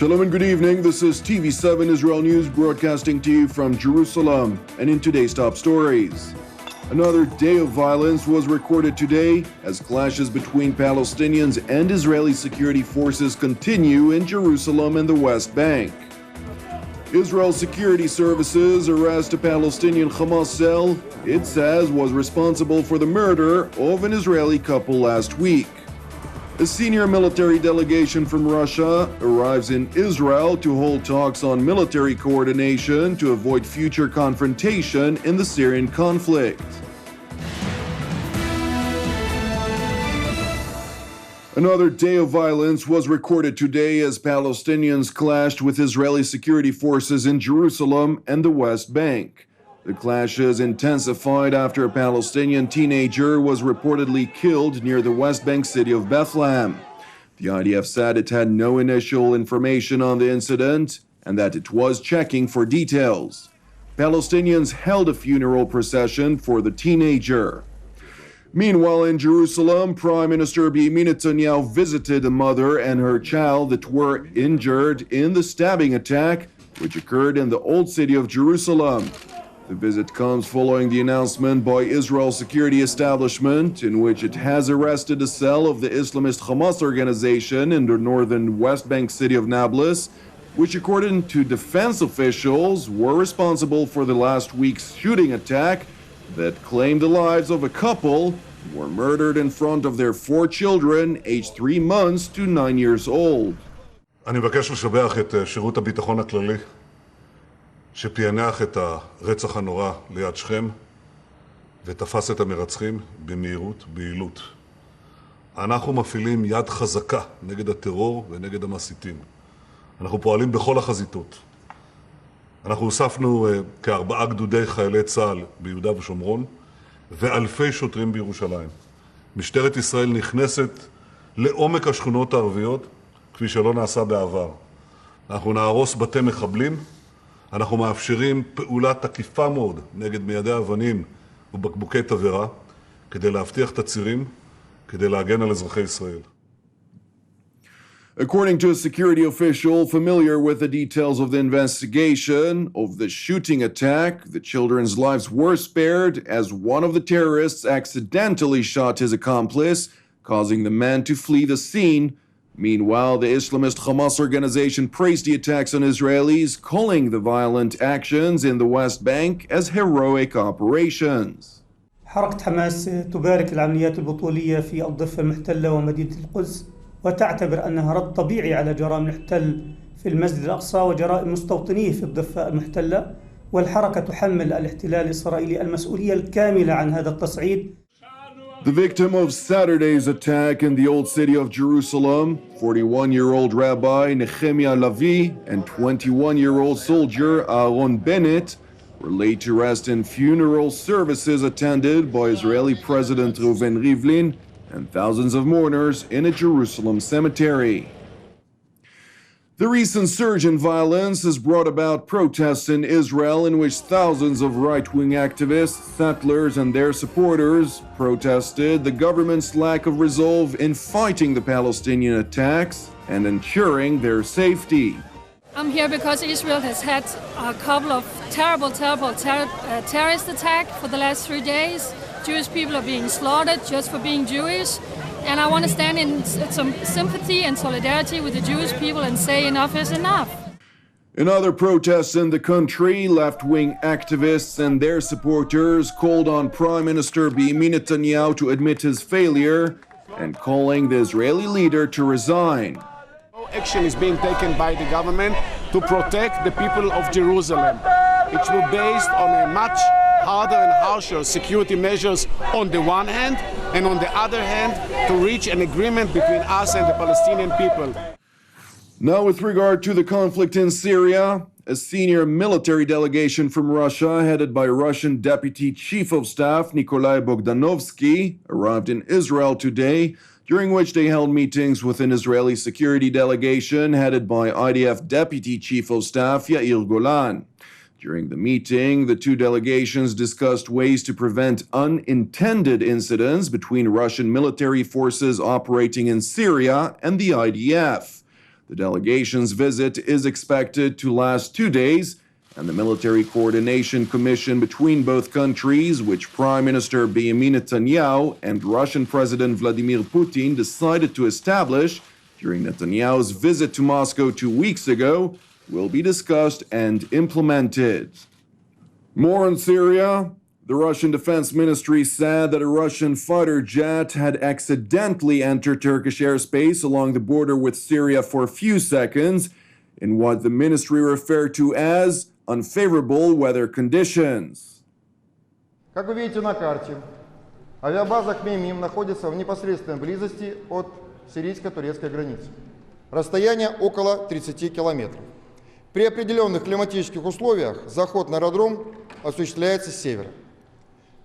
Shalom and good evening. This is TV7 Israel News broadcasting to you from Jerusalem. And in today's top stories, another day of violence was recorded today as clashes between Palestinians and Israeli security forces continue in Jerusalem and the West Bank. Israel's security services arrest a Palestinian Hamas cell it says was responsible for the murder of an Israeli couple last week. A senior military delegation from Russia arrives in Israel to hold talks on military coordination to avoid future confrontation in the Syrian conflict. Another day of violence was recorded today as Palestinians clashed with Israeli security forces in Jerusalem and the West Bank. The clashes intensified after a Palestinian teenager was reportedly killed near the West Bank city of Bethlehem. The IDF said it had no initial information on the incident and that it was checking for details. Palestinians held a funeral procession for the teenager. Meanwhile, in Jerusalem, Prime Minister Benjamin Netanyahu visited a mother and her child that were injured in the stabbing attack, which occurred in the Old City of Jerusalem. The visit comes following the announcement by Israel's security establishment in which it has arrested a cell of the Islamist Hamas organization in the northern West Bank city of Nablus, which according to defense officials were responsible for the last week's shooting attack that claimed the lives of a couple who were murdered in front of their 4 children aged 3 months to 9 years old. אני מבקש לשבח את שירות הביטחון הכללי שפענח את הרצח הנורא ליד שכם ותפס את המרצחים במהירות, ביעילות. אנחנו מפעילים יד חזקה נגד הטרור ונגד המסיתים. אנחנו פועלים בכל החזיתות. אנחנו הוספנו כ4 גדודי חיילי צה"ל ביהודה ושומרון ואלפי שוטרים בירושלים. משטרת ישראל נכנסת לעומק השכונות הערביות כפי שלא נעשה בעבר. אנחנו נהרוס בתי מחבלים, אנחנו מאפשרים פעולה תקיפה מאוד נגד מיידי אבנים ובקבוקי תבערה כדי להבטיח את הצירים, כדי להגן על אזרחי ישראל. According to a security official familiar with the details of the investigation of the shooting attack, the children's lives were spared as one of the terrorists accidentally shot his accomplice, causing the man to flee the scene. Meanwhile, the Islamist Hamas organization praised the attacks on Israelis, calling the violent actions in the West Bank as heroic operations. حركة حماس تبارك العمليات البطولية في الضفة المحتلة ومدينة القدس وتعتبر أنها رد طبيعي على جرائم الاحتلال في المسجد الأقصى وجرائم مستوطنيه في الضفة المحتلة، والحركة تحمل الاحتلال الإسرائيلي المسؤولية الكاملة عن هذا التصعيد. The victim of Saturday's attack in the Old City of Jerusalem, 41-year-old Rabbi Nehemiah Lavi and 21-year-old soldier Aaron Bennett, were laid to rest in funeral services attended by Israeli President Reuven Rivlin and thousands of mourners in a Jerusalem cemetery. The recent surge in violence has brought about protests in Israel in which thousands of right-wing activists, settlers, and their supporters protested the government's lack of resolve in fighting the Palestinian attacks and ensuring their safety. I'm here because Israel has had a couple of terrible terrorist attacks for the last 3 days. Jewish people are being slaughtered just for being Jewish. And I want to stand in some sympathy and solidarity with the Jewish people and say enough is enough. In other protests in the country, left-wing activists and their supporters called on Prime Minister Benjamin Netanyahu to admit his failure and calling the Israeli leader to resign. No action is being taken by the government to protect the people of Jerusalem. It will be based on a much harder and harsher security measures on the one hand, and on the other hand, to reach an agreement between us and the Palestinian people. Now, with regard to the conflict in Syria, a senior military delegation from Russia, headed by Russian Deputy Chief of Staff Nikolai Bogdanovsky, arrived in Israel today, during which they held meetings with an Israeli security delegation headed by IDF Deputy Chief of Staff Yair Golan. During the meeting, the two delegations discussed ways to prevent unintended incidents between Russian military forces operating in Syria and the IDF. The delegation's visit is expected to last 2 days, and the Military Coordination Commission between both countries, which Prime Minister Benjamin Netanyahu and Russian President Vladimir Putin decided to establish during Netanyahu's visit to Moscow 2 weeks ago, will be discussed and implemented. More on Syria. The Russian Defense Ministry said that a Russian fighter jet had accidentally entered Turkish airspace along the border with Syria for a few seconds in what the ministry referred to as unfavorable weather conditions. Как вы видите на карте, авиабаза Хмеймим находится в непосредственной близости от сирийско-турецкой границы. Расстояние около 30 километров. При определенных климатических условиях заход на аэродром осуществляется с севера.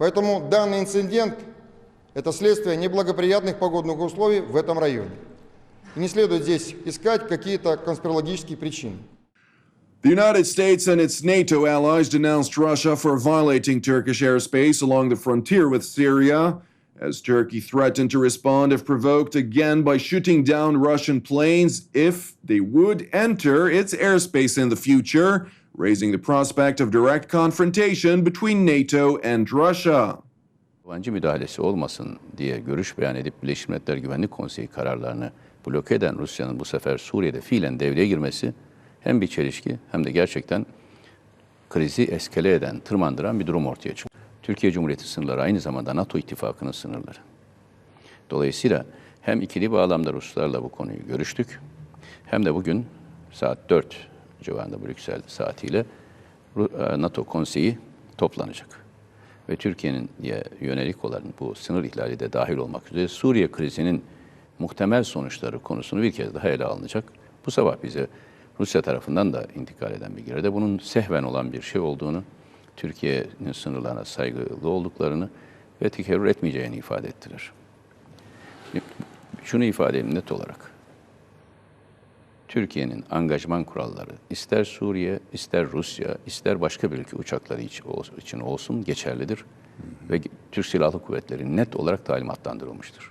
Поэтому данный инцидент – это следствие неблагоприятных погодных условий в этом районе. И не следует здесь искать какие-то конспирологические причины. The United States and its NATO allies denounced Russia for violating Turkish airspace along the frontier with Syria, as Turkey threatened to respond if provoked again by shooting down Russian planes if they would enter its airspace in the future, raising the prospect of direct confrontation between NATO and Russia. Yabancı müdahalesi olmasın diye görüş beyan edip Birleşmiş Milletler Güvenlik Konseyi kararlarını bloke eden Rusya'nın bu sefer Suriye'de fiilen devreye girmesi hem bir çelişki hem de gerçekten krizi eskale eden, tırmandıran bir durum ortaya çıkıyor. Türkiye Cumhuriyeti sınırları aynı zamanda NATO ittifakının sınırları. Dolayısıyla hem ikili bağlamda Ruslarla bu konuyu görüştük, hem de bugün saat 4 civarında Brüksel saatiyle NATO konseyi toplanacak. Ve Türkiye'nin yönelik olan bu sınır ihlali de dahil olmak üzere Suriye krizinin muhtemel sonuçları konusunu bir kez daha ele alınacak. Bu sabah bize Rusya tarafından da intikal eden bilgilerde bunun sehven olan bir şey olduğunu, Türkiye'nin sınırlarına saygılı olduklarını ve tekerrür etmeyeceğini ifade ettiler. Şunu ifade edeyim net olarak. Türkiye'nin angajman kuralları ister Suriye, ister Rusya, ister başka bir ülke uçakları için olsun geçerlidir. Ve Türk Silahlı Kuvvetleri net olarak talimatlandırılmıştır.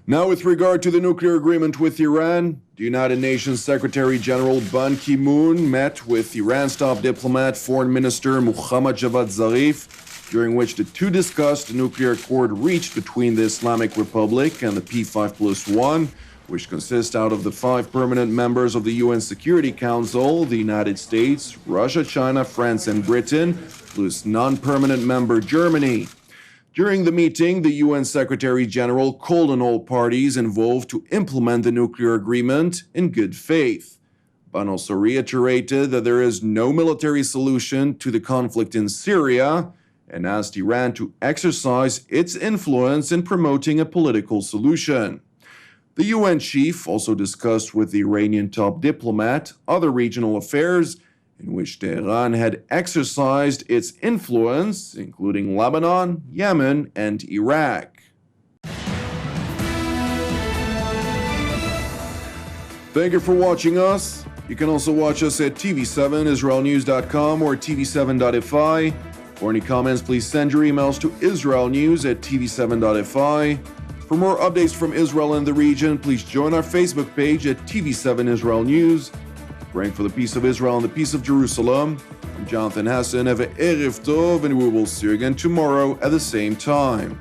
Now, with regard to the nuclear agreement with Iran, the United Nations Secretary General Ban Ki-moon met with Iran's top diplomat, Foreign Minister Mohammad Javad Zarif, during which the two discussed the nuclear accord reached between the Islamic Republic and the P5+1, which consists out of the 5 permanent members of the UN Security Council, the United States, Russia, China, France, and Britain, plus non-permanent member Germany. During the meeting, the UN Secretary-General called on all parties involved to implement the nuclear agreement in good faith. Ban also reiterated that there is no military solution to the conflict in Syria and asked Iran to exercise its influence in promoting a political solution. The UN chief also discussed with the Iranian top diplomat other regional affairs in which Tehran had exercised its influence, including Lebanon, Yemen, and Iraq. Thank you for watching us. You can also watch us at TV7israelnews.com or TV7.fi. For any comments, please send your emails to israelnews@tv7.fi. For more updates from Israel and the region, please join our Facebook page at TV7 Israel News. Praying for the peace of Israel and the peace of Jerusalem. I'm Jonathan Hassan. Have an Erev Tov, and we will see you again tomorrow at the same time.